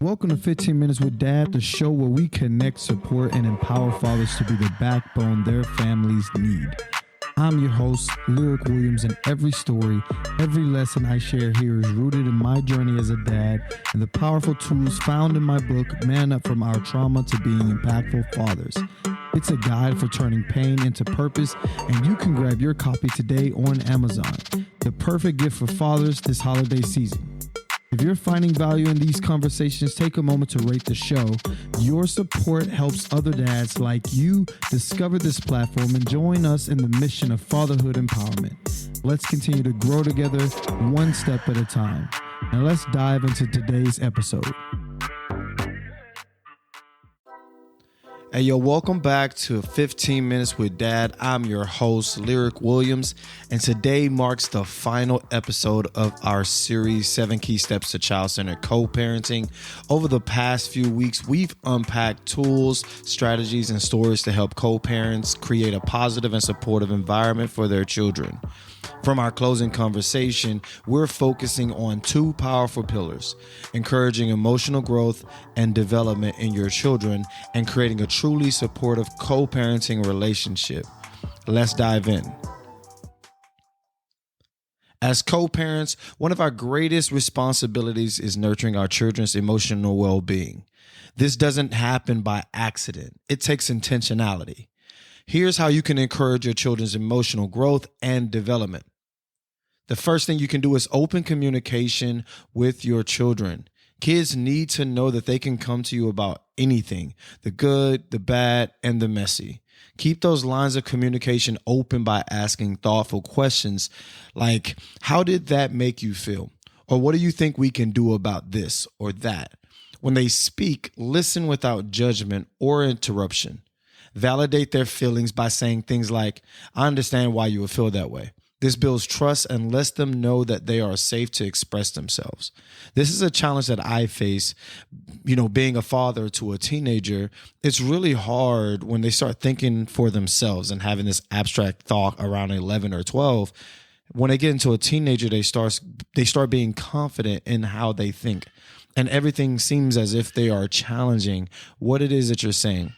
Welcome to 15 Minutes with Dad, the show where we connect, support, and empower fathers to be the backbone their families need. I'm your host, Lirec Williams, and every story, every lesson I share here is rooted in my journey as a dad and the powerful tools found in my book, Man Up From Our Trauma to Being Impactful Fathers. It's a guide for turning pain into purpose, and you can grab your copy today on Amazon. The perfect gift for fathers this holiday season. If you're finding value in these conversations, take a moment to rate the show. Your support helps other dads like you discover this platform and join us in the mission of fatherhood empowerment. Let's continue to grow together one step at a time. Now let's dive into today's episode. Hey, yo, welcome back to 15 Minutes with Dad. I'm your host, Lirec Williams, and today marks the final episode of our series, 7 Key Steps to Child-Centered Co-Parenting. Over the past few weeks, we've unpacked tools, strategies, and stories to help co-parents create a positive and supportive environment for their children. From our closing conversation, we're focusing on two powerful pillars: encouraging emotional growth and development in your children and creating a truly supportive co-parenting relationship. Let's dive in. As co-parents, one of our greatest responsibilities is nurturing our children's emotional well-being. This doesn't happen by accident. It takes intentionality. Here's how you can encourage your children's emotional growth and development. The first thing you can do is open communication with your children. Kids need to know that they can come to you about anything, the good, the bad, and the messy. Keep those lines of communication open by asking thoughtful questions like, how did that make you feel? Or what do you think we can do about this or that? When they speak, listen without judgment or interruption. Validate their feelings by saying things like, I understand why you would feel that way. This builds trust and lets them know that they are safe to express themselves. This is a challenge that I face, being a father to a teenager. It's really hard when they start thinking for themselves and having this abstract thought around 11 or 12. When they get into a teenager, they start being confident in how they think. And everything seems as if they are challenging what it is that you're saying.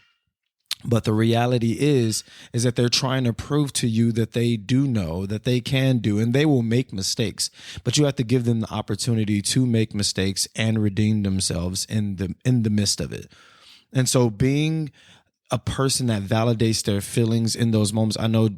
But the reality is that they're trying to prove to you that they do know, that they can do, and they will make mistakes. But you have to give them the opportunity to make mistakes and redeem themselves in the midst of it. And so being a person that validates their feelings in those moments. I know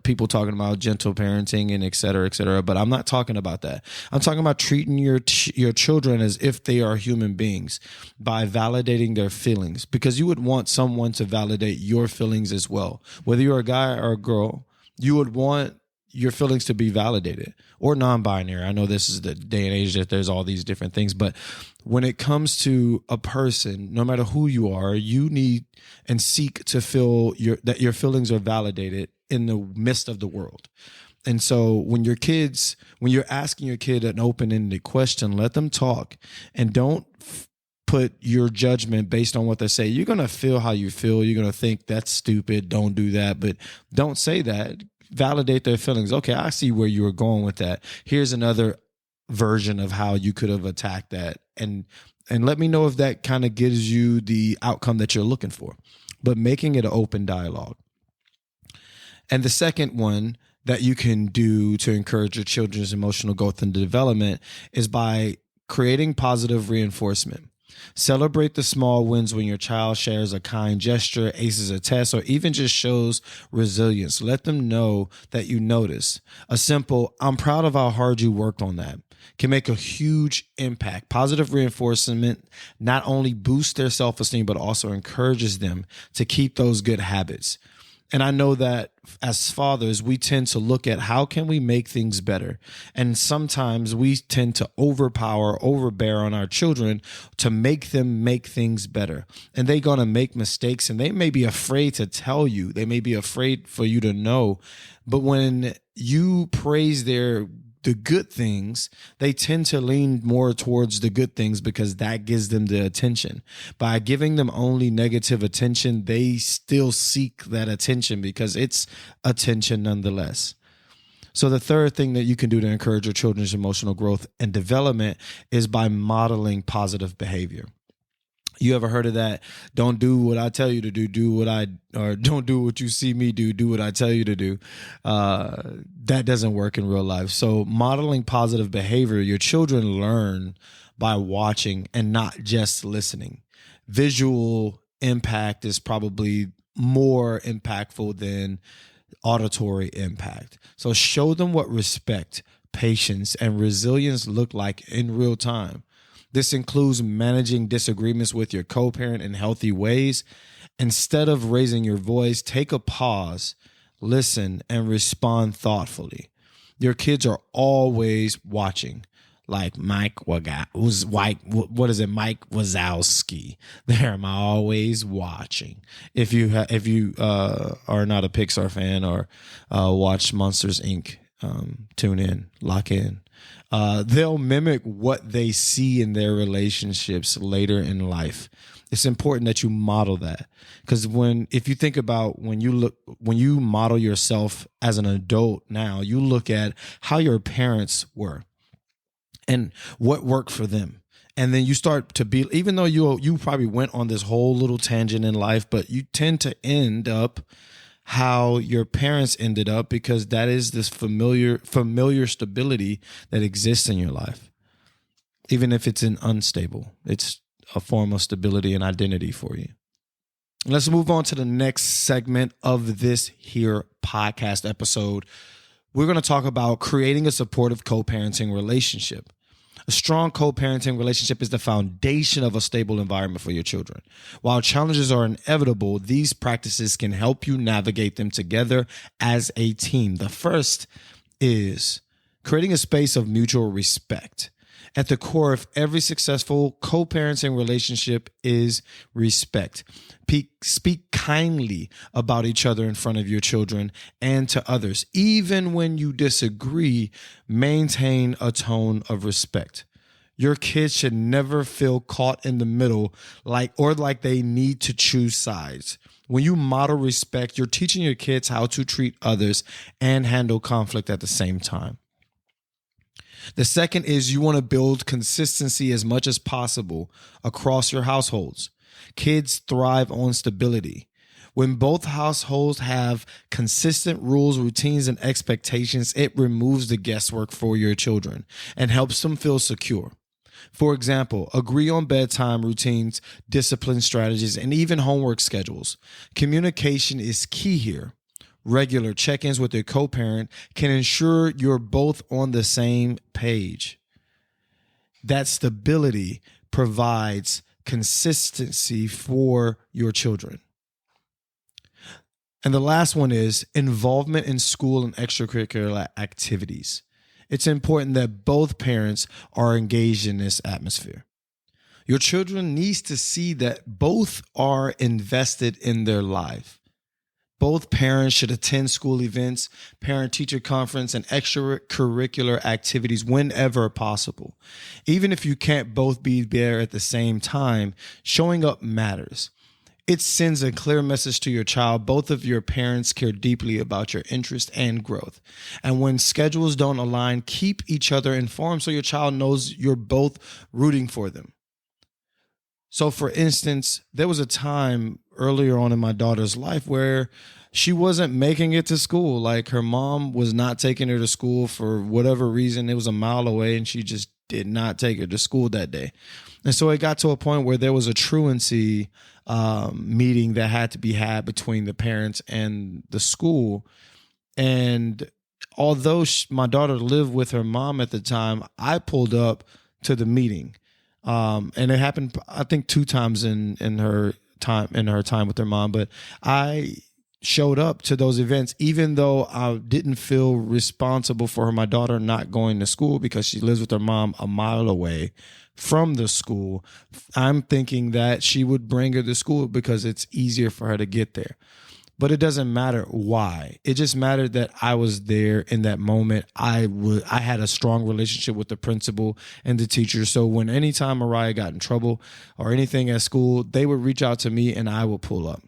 people talking about gentle parenting and et cetera, but I'm not talking about that. I'm talking about treating your children as if they are human beings by validating their feelings, because you would want someone to validate your feelings as well. Whether you're a guy or a girl, you would want your feelings to be validated, or non-binary. I know this is the day and age that there's all these different things, but when it comes to a person, no matter who you are, you need and seek to feel that your feelings are validated in the midst of the world. And so when you're asking your kid an open-ended question, let them talk, and don't put your judgment based on what they say. You're going to feel how you feel. You're going to think that's stupid. Don't do that, but don't say that. Validate their feelings. Okay, I see where you were going with that. Here's another version of how you could have attacked that. And let me know if that kind of gives you the outcome that you're looking for. But making it an open dialogue. And the second one that you can do to encourage your children's emotional growth and development is by creating positive reinforcement. Celebrate the small wins when your child shares a kind gesture, aces a test, or even just shows resilience. Let them know that you notice. A simple, I'm proud of how hard you worked on that, can make a huge impact. Positive reinforcement not only boosts their self-esteem, but also encourages them to keep those good habits. And I know that as fathers, we tend to look at how can we make things better. And sometimes we tend to overbear on our children to make them make things better. And they're going to make mistakes, and they may be afraid to tell you. They may be afraid for you to know. But when you praise the good things, they tend to lean more towards the good things because that gives them the attention. By giving them only negative attention, they still seek that attention because it's attention nonetheless. So the third thing that you can do to encourage your children's emotional growth and development is by modeling positive behavior. You ever heard of that? Don't do what I tell you to do or don't do what you see me do what I tell you to do. That doesn't work in real life. So modeling positive behavior, your children learn by watching and not just listening. Visual impact is probably more impactful than auditory impact. So show them what respect, patience, and resilience look like in real time. This includes managing disagreements with your co-parent in healthy ways. Instead of raising your voice, take a pause, listen, and respond thoughtfully. Your kids are always watching. Like Mike Wazowski. There, am I always watching? If you are not a Pixar fan or watch Monsters Inc., tune in, lock in. They'll mimic what they see in their relationships later in life. It's important that you model that, because if you think about when you model yourself as an adult now, you look at how your parents were and what worked for them. And then you start to be, even though you probably went on this whole little tangent in life, but you tend to end up how your parents ended up, because that is this familiar stability that exists in your life. Even if it's unstable, it's a form of stability and identity for you. Let's move on to the next segment of this here podcast episode. We're going to talk about creating a supportive co-parenting relationship. A strong co-parenting relationship is the foundation of a stable environment for your children. While challenges are inevitable, these practices can help you navigate them together as a team. The first is creating a space of mutual respect. At the core of every successful co-parenting relationship is respect. Speak kindly about each other in front of your children and to others. Even when you disagree, maintain a tone of respect. Your kids should never feel caught in the middle like they need to choose sides. When you model respect, you're teaching your kids how to treat others and handle conflict at the same time. The second is you want to build consistency as much as possible across your households. Kids thrive on stability. When both households have consistent rules, routines, and expectations, it removes the guesswork for your children and helps them feel secure. For example, agree on bedtime routines, discipline strategies, and even homework schedules. Communication is key here. Regular check-ins with your co-parent can ensure you're both on the same page. That stability provides consistency for your children. And the last one is involvement in school and extracurricular activities. It's important that both parents are engaged in this atmosphere. Your children needs to see that both are invested in their life. Both parents should attend school events, parent-teacher conference, and extracurricular activities whenever possible. Even if you can't both be there at the same time, showing up matters. It sends a clear message to your child. Both of your parents care deeply about your interest and growth. And when schedules don't align, keep each other informed so your child knows you're both rooting for them. So, for instance, there was a time earlier on in my daughter's life where she wasn't making it to school. Like, her mom was not taking her to school for whatever reason. It was a mile away, and she just did not take her to school that day. And so it got to a point where there was a truancy meeting that had to be had between the parents and the school. And although my daughter lived with her mom at the time, I pulled up to the meeting. And it happened, I think, 2 times in her time with her mom. But I showed up to those events, even though I didn't feel responsible for my daughter not going to school because she lives with her mom a mile away from the school. I'm thinking that she would bring her to school because it's easier for her to get there. But it doesn't matter why. It just mattered that I was there in that moment. I had a strong relationship with the principal and the teacher. So when anytime Mariah got in trouble or anything at school, they would reach out to me and I would pull up.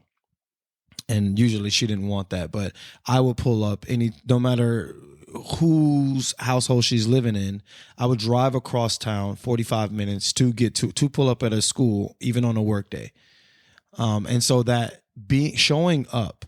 And usually she didn't want that, but I would pull up no matter whose household she's living in, I would drive across town 45 minutes to get to pull up at a school, even on a work day. And so that showing up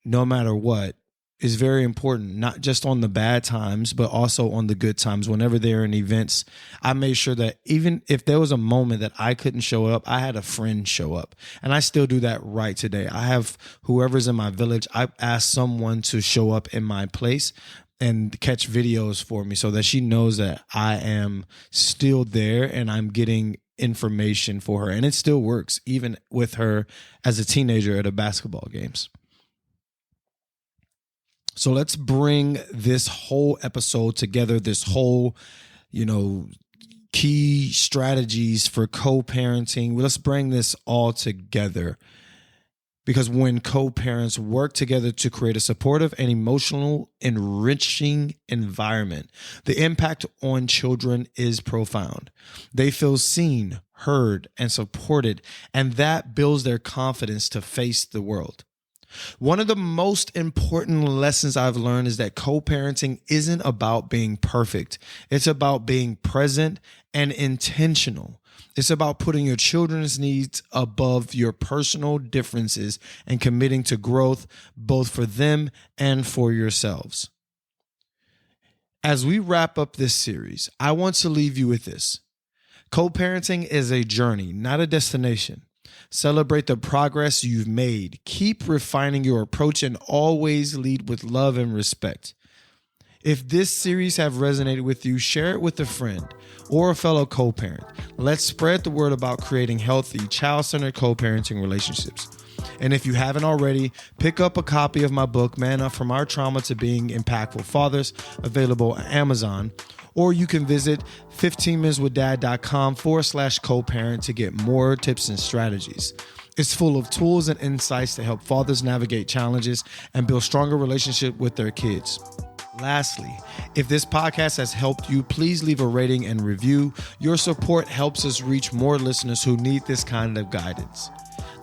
no matter what is very important, not just on the bad times, but also on the good times. Whenever they're in events, I made sure that even if there was a moment that I couldn't show up, I had a friend show up. And I still do that right today. I have whoever's in my village, I ask someone to show up in my place and catch videos for me so that she knows that I am still there and I'm getting information for her. And it still works, even with her as a teenager at a basketball games. So let's bring this whole episode together, this whole, key strategies for co-parenting. Let's bring this all together, because when co-parents work together to create a supportive and emotional, enriching environment, the impact on children is profound. They feel seen, heard, and supported, and that builds their confidence to face the world. One of the most important lessons I've learned is that co-parenting isn't about being perfect. It's about being present and intentional. It's about putting your children's needs above your personal differences and committing to growth, both for them and for yourselves. As we wrap up this series, I want to leave you with this. Co-parenting is a journey, not a destination. Celebrate the progress you've made. Keep refining your approach and always lead with love and respect. If this series have resonated with you, share it with a friend or a fellow co-parent. Let's spread the word about creating healthy, child-centered co-parenting relationships. And if you haven't already, pick up a copy of my book, Man Up From Our Trauma to Being Impactful Fathers, available on Amazon. Or you can visit 15minuteswithdad.com/co-parent to get more tips and strategies. It's full of tools and insights to help fathers navigate challenges and build stronger relationships with their kids. Lastly, if this podcast has helped you, please leave a rating and review. Your support helps us reach more listeners who need this kind of guidance.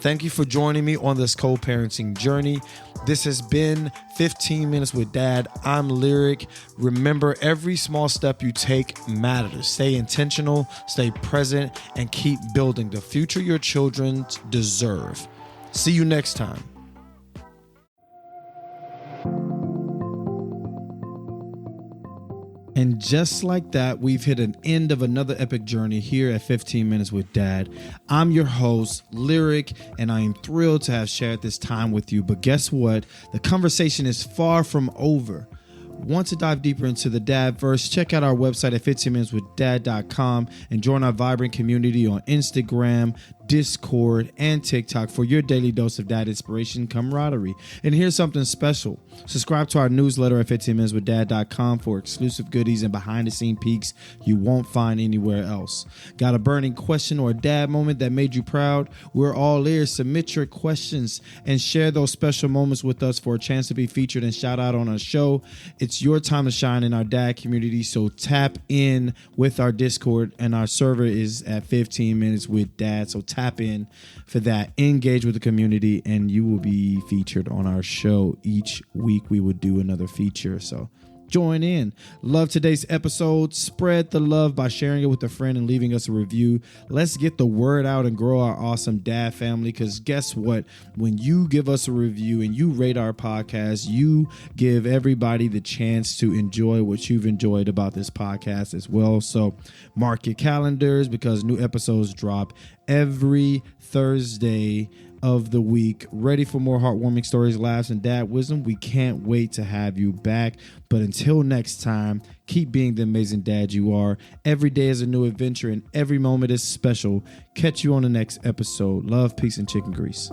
Thank you for joining me on this co-parenting journey. This has been 15 Minutes with Dad. I'm Lirec. Remember, every small step you take matters. Stay intentional, stay present, and keep building the future your children deserve. See you next time. And just like that, we've hit an end of another epic journey here at 15 Minutes with Dad. I'm your host, Lirec, and I am thrilled to have shared this time with you. But guess what? The conversation is far from over. Want to dive deeper into the Dadverse? Check out our website at 15minuteswithdad.com and join our vibrant community on Instagram, Discord, and TikTok for your daily dose of dad inspiration, camaraderie. And here's something special. Subscribe to our newsletter at 15minuteswithdad.com for exclusive goodies and behind-the-scene peeks you won't find anywhere else. Got a burning question or a dad moment that made you proud? We're all ears. Submit your questions and share those special moments with us for a chance to be featured and shout out on our show. It's your time to shine in our dad community, so tap in with our Discord, and our server is at 15 Minutes with Dad. So tap in for that, engage with the community, and you will be featured on our show. Each week we will do another feature, so join in. Love today's episode. Spread the love by sharing it with a friend and leaving us a review. Let's get the word out and grow our awesome dad family, because guess what? When you give us a review and you rate our podcast, you give everybody the chance to enjoy what you've enjoyed about this podcast as well. So mark your calendars, because new episodes drop every Thursday of the week. Ready for more heartwarming stories, laughs, and dad wisdom? We can't wait to have you back. But until next time, keep being the amazing dad you are. Every day is a new adventure and every moment is special. Catch you on the next episode. Love, peace, and chicken grease.